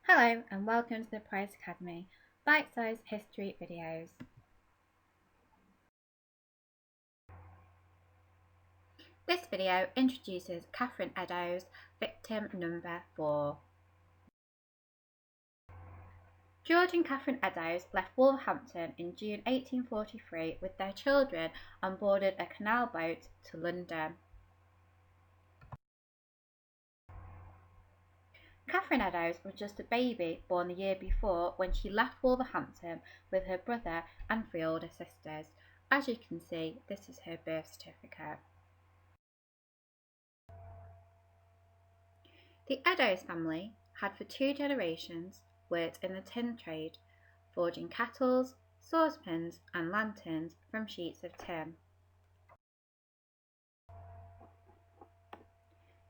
Hello and welcome to the Price Academy bite-sized history videos. This video introduces Catherine Eddowes, victim number 4. George and Catherine Eddowes left Wolverhampton in June 1843 with their children and boarded a canal boat to London. Catherine Eddowes was just a baby born the year before when she left Wolverhampton with her brother and 3 older sisters. As you can see, this is her birth certificate. The Eddowes family had for 2 generations worked in the tin trade, forging kettles, saucepans and lanterns from sheets of tin.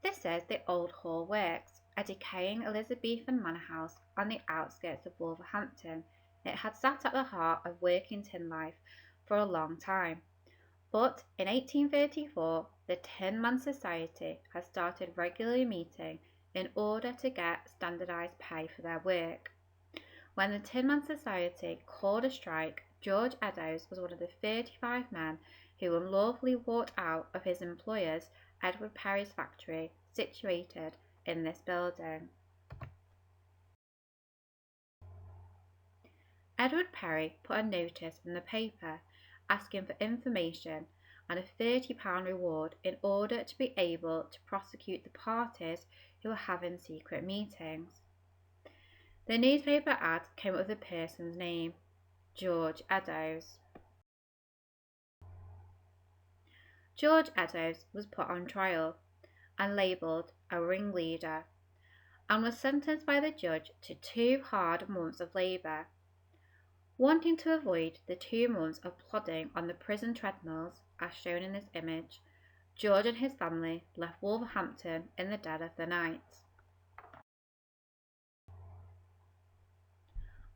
This is the Old Hall Works, a decaying Elizabethan manor house on the outskirts of Wolverhampton. It had sat at the heart of working tin life for a long time. But in 1834, the Tin Man Society had started regularly meeting in order to get standardised pay for their work. When the Tin Man Society called a strike, George Eddowes was one of the 35 men who unlawfully walked out of his employer's Edward Perry's factory situated in this building. Edward Perry put a notice in the paper asking for information and a £30 reward in order to be able to prosecute the parties who were having secret meetings. The newspaper ad came up with a person's name, George Eddowes. George Eddowes was put on trial and labelled a ringleader and was sentenced by the judge to 2 hard months of labour. Wanting to avoid the 2 months of plodding on the prison treadmills, as shown in this image, George and his family left Wolverhampton in the dead of the night.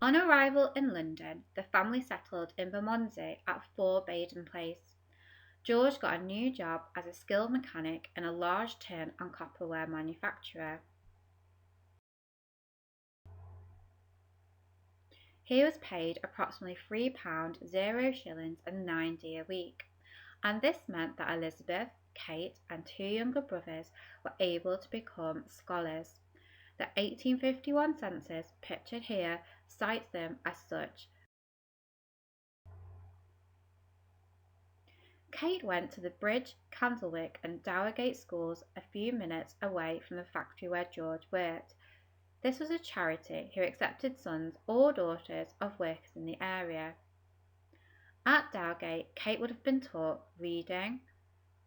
On arrival in London, the family settled in Bermondsey at 4 Baden Place. George got a new job as a skilled mechanic in a large tin and copperware manufacturer. He was paid approximately £3, 0 shillings and 9d a week, and this meant that Elizabeth, Kate and 2 younger brothers were able to become scholars. The 1851 census pictured here cites them as such. Kate went to the Bridge, Candlewick and Dowergate schools a few minutes away from the factory where George worked. This was a charity who accepted sons or daughters of workers in the area. At Dowgate, Kate would have been taught reading,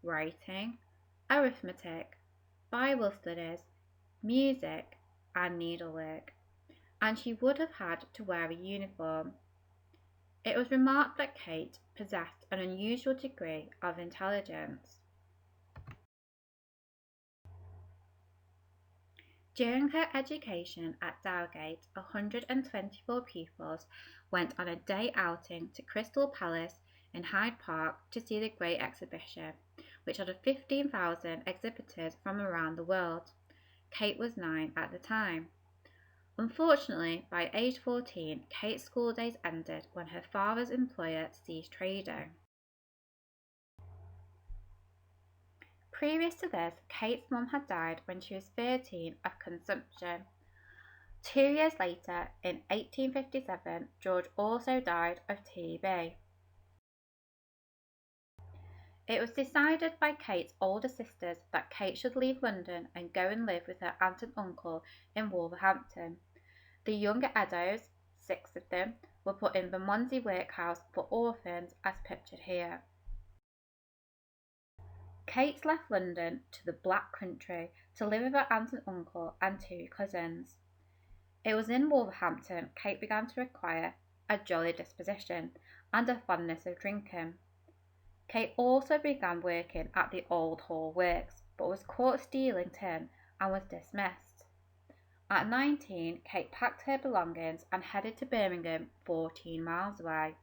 writing, arithmetic, Bible studies, music and needlework, and she would have had to wear a uniform. It was remarked that Kate possessed an unusual degree of intelligence. During her education at Dowgate, 124 pupils went on a day outing to Crystal Palace in Hyde Park to see the Great Exhibition, which had 15,000 exhibitors from around the world. Kate was 9 at the time. Unfortunately, by age 14, Kate's school days ended when her father's employer ceased trading. Previous to this, Kate's mum had died when she was 13 of consumption. 2 years later, in 1857, George also died of TB. It was decided by Kate's older sisters that Kate should leave London and go and live with her aunt and uncle in Wolverhampton. The younger Eddowes, 6 of them, were put in Bermondsey workhouse for orphans as pictured here. Kate left London to the Black Country to live with her aunt and uncle and 2 cousins. It was in Wolverhampton Kate began to acquire a jolly disposition and a fondness of drinking. Kate also began working at the Old Hall Works, but was caught stealing tin and was dismissed. At 19, Kate packed her belongings and headed to Birmingham, 14 miles away.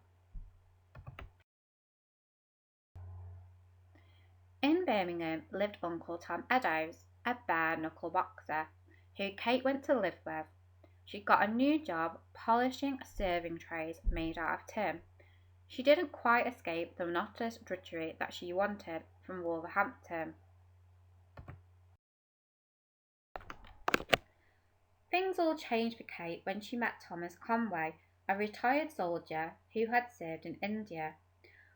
In Birmingham lived Uncle Tom Eddowes, a bare-knuckle boxer, who Kate went to live with. She got a new job polishing serving trays made out of tin. She didn't quite escape the monotonous drudgery that she wanted from Wolverhampton. Things all changed for Kate when she met Thomas Conway, a retired soldier who had served in India.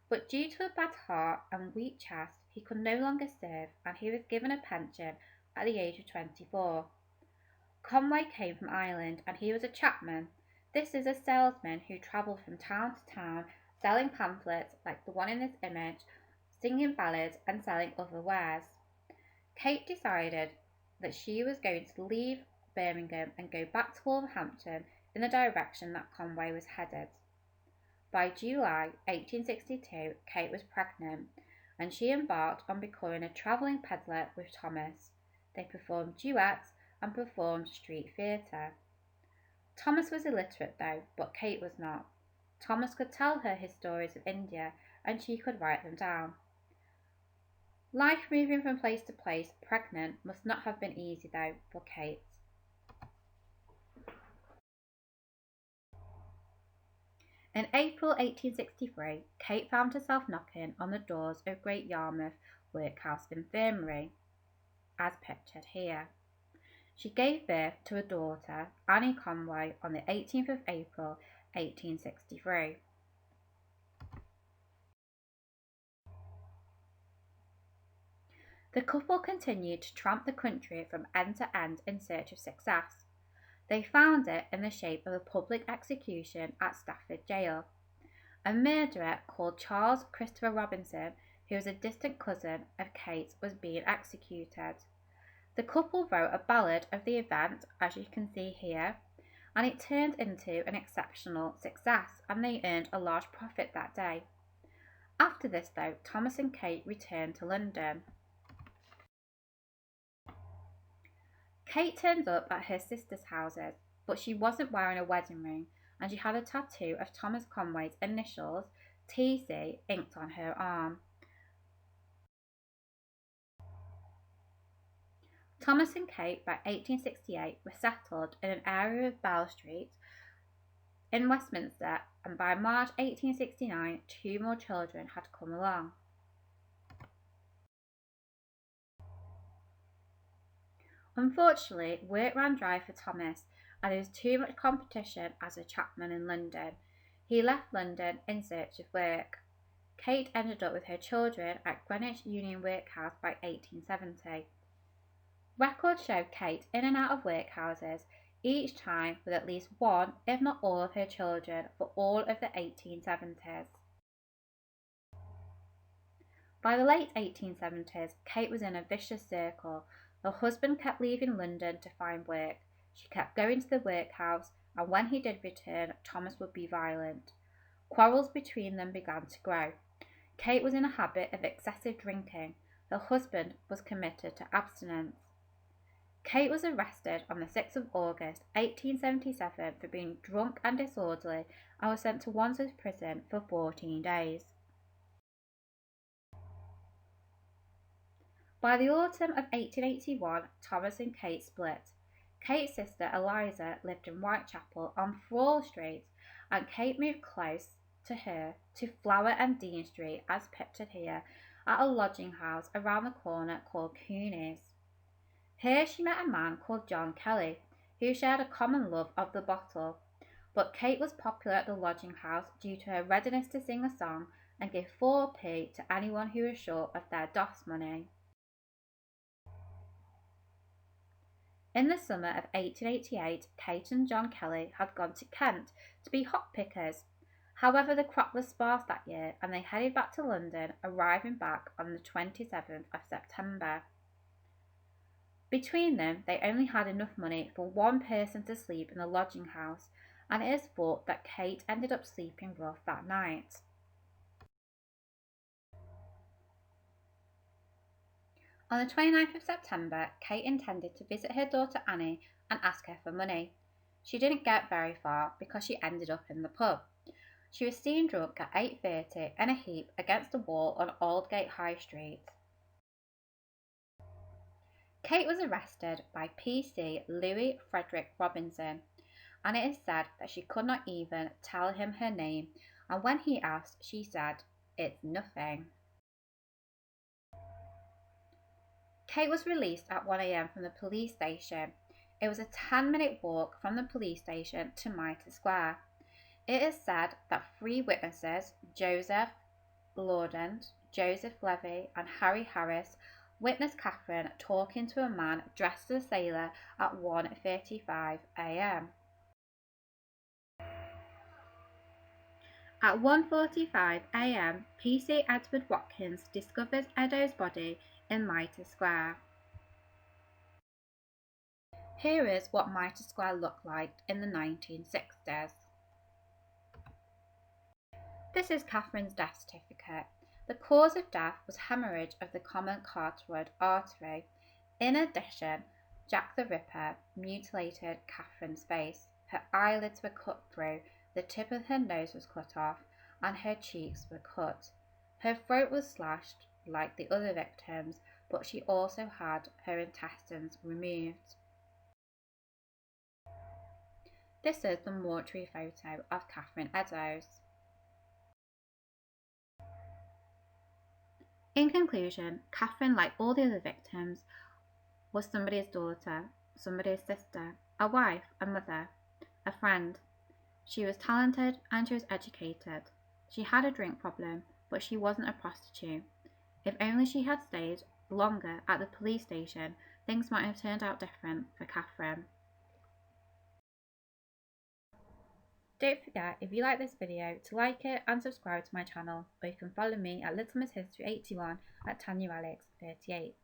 But due to a bad heart and weak chest, he could no longer serve, and he was given a pension at the age of 24. Conway came from Ireland, and he was a chapman. This is a salesman who travelled from town to town, selling pamphlets like the one in this image, singing ballads, and selling other wares. Kate decided that she was going to leave Birmingham and go back to Wolverhampton in the direction that Conway was headed. By July 1862, Kate was pregnant, and she embarked on becoming a travelling peddler with Thomas. They performed duets and performed street theatre. Thomas was illiterate though, but Kate was not. Thomas could tell her his stories of India, and she could write them down. Life moving from place to place, pregnant, must not have been easy though for Kate. In April 1863, Kate found herself knocking on the doors of Great Yarmouth Workhouse Infirmary, as pictured here. She gave birth to a daughter, Annie Conway, on the 18th of April 1863. The couple continued to tramp the country from end to end in search of success. They found it in the shape of a public execution at Stafford Jail. A murderer called Charles Christopher Robinson, who was a distant cousin of Kate, was being executed. The couple wrote a ballad of the event, as you can see here, and it turned into an exceptional success, and they earned a large profit that day. After this, though, Thomas and Kate returned to London. Kate turned up at her sister's houses, but she wasn't wearing a wedding ring, and she had a tattoo of Thomas Conway's initials, TC, inked on her arm. Thomas and Kate, by 1868, were settled in an area of Bell Street in Westminster, and by March 1869, 2 more children had come along. Unfortunately, work ran dry for Thomas, and there was too much competition as a chapman in London. He left London in search of work. Kate ended up with her children at Greenwich Union Workhouse by 1870. Records show Kate in and out of workhouses, each time with at least one, if not all, of her children for all of the 1870s. By the late 1870s, Kate was in a vicious circle. Her husband kept leaving London to find work. She kept going to the workhouse, and when he did return, Thomas would be violent. Quarrels between them began to grow. Kate was in a habit of excessive drinking. Her husband was committed to abstinence. Kate was arrested on the 6th of August 1877 for being drunk and disorderly, and was sent to Wandsworth Prison for 14 days. By the autumn of 1881, Thomas and Kate split. Kate's sister Eliza lived in Whitechapel on Frawl Street, and Kate moved close to her to Flower and Dean Street, as pictured here, at a lodging house around the corner called Cooney's. Here she met a man called John Kelly, who shared a common love of the bottle, but Kate was popular at the lodging house due to her readiness to sing a song and give 4p to anyone who was short of their DOS money. In the summer of 1888, Kate and John Kelly had gone to Kent to be hop pickers. However, the crop was sparse that year, and they headed back to London, arriving back on the 27th of September. Between them, they only had enough money for one person to sleep in the lodging house, and it is thought that Kate ended up sleeping rough that night. On the 29th of September, Kate intended to visit her daughter Annie and ask her for money. She didn't get very far because she ended up in the pub. She was seen drunk at 8:30 in a heap against a wall on Aldgate High Street. Kate was arrested by PC Louis Frederick Robinson. and it is said that she could not even tell him her name, and when he asked, she said, "It's nothing." Kate was released at 1 a.m. from the police station. It was a 10-minute walk from the police station to Mitre Square. It is said that 3 witnesses, Joseph Laudent, Joseph Levy, and Harry Harris, witnessed Catherine talking to a man dressed as a sailor at 1:35 a.m. At 1:45 a.m., PC Edward Watkins discovers Eddowes' body in Mitre Square. Here is what Mitre Square looked like in the 1960s. This is Catherine's death certificate. The cause of death was hemorrhage of the common carotid artery. In addition, Jack the Ripper mutilated Catherine's face. Her eyelids were cut through, the tip of her nose was cut off, and her cheeks were cut. Her throat was slashed like the other victims, but she also had her intestines removed. This is the mortuary photo of Catherine Eddowes. In conclusion, Catherine, like all the other victims, was somebody's daughter, somebody's sister, a wife, a mother, a friend. She was talented and she was educated. She had a drink problem, but she wasn't a prostitute. If only she had stayed longer at the police station, things might have turned out different for Catherine. Don't forget, if you like this video, to like it and subscribe to my channel, or you can follow me at Little Miss History 81 at Tanya Alex 38.